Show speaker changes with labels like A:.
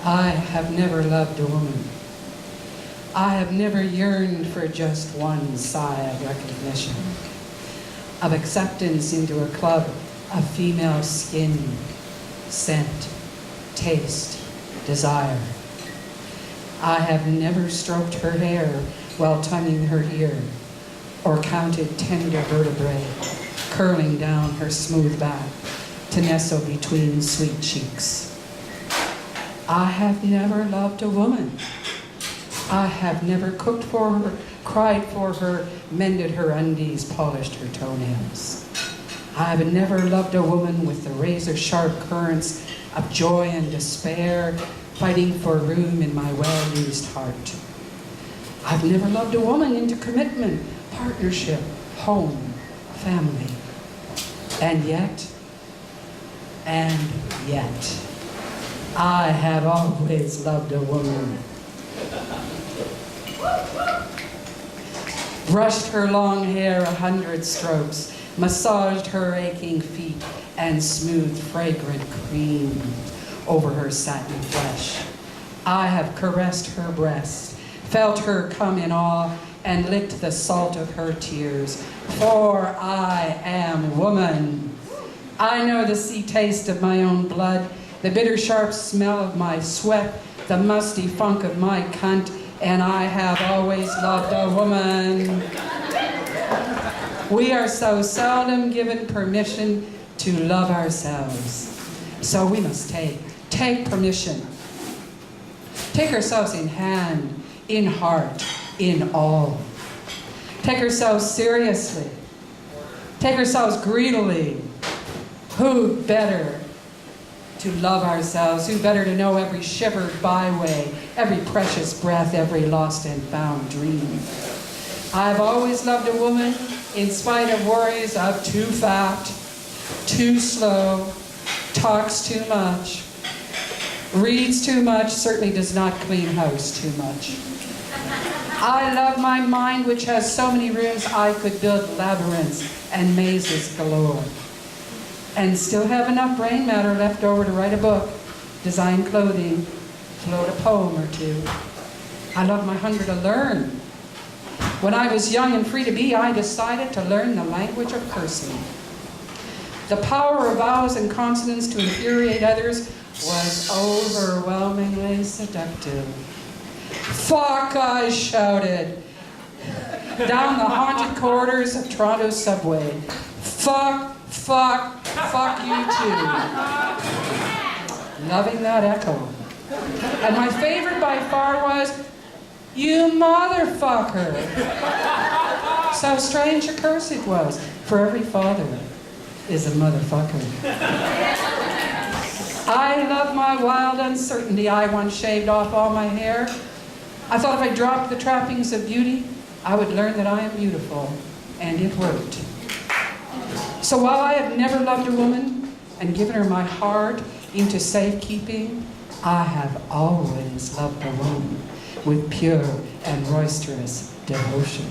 A: I have never loved a woman. I have never yearned for just one sigh of recognition, of acceptance into a club of female skin, scent, taste, desire. I have never stroked her hair while tonguing her ear, or counted tender vertebrae curling down her smooth back to nestle between sweet cheeks. I have never loved a woman. I have never cooked for her, cried for her, mended her undies, polished her toenails. I have never loved a woman with the razor-sharp currents of joy and despair fighting for room in my well-used heart. I've never loved a woman into commitment, partnership, home, family. And yet, I have always loved a woman. Brushed her long hair 100 strokes, massaged her aching feet, and smoothed fragrant cream over her satin flesh. I have caressed her breast, felt her come in awe, and licked the salt of her tears, for I am woman. I know the sea taste of my own blood, the bitter sharp smell of my sweat, the musty funk of my cunt, and I have always loved a woman. We are so seldom given permission to love ourselves. So we must take permission. Take ourselves in hand, in heart, in all. Take ourselves seriously. Take ourselves greedily. Who better to love ourselves? Who better to know every shivered byway, every precious breath, every lost and found dream? I've always loved a woman in spite of worries of too fat, too slow, talks too much, reads too much, certainly does not clean house too much. I love my mind, which has so many rooms I could build labyrinths and mazes galore, and still have enough brain matter left over to write a book, design clothing, float a poem or two. I love my hunger to learn. When I was young and free to be, I decided to learn the language of cursing. The power of vowels and consonants to infuriate others was overwhelmingly seductive. Fuck, I shouted down the haunted corridors of Toronto's subway. Fuck, fuck, fuck you too. Loving that echo. And my favorite by far was, you motherfucker. So strange a curse it was, for every father is a motherfucker. I love my wild uncertainty. I once shaved off all my hair. I thought if I dropped the trappings of beauty, I would learn that I am beautiful, and it worked. So while I have never loved a woman and given her my heart into safekeeping, I have always loved a woman with pure and roisterous devotion.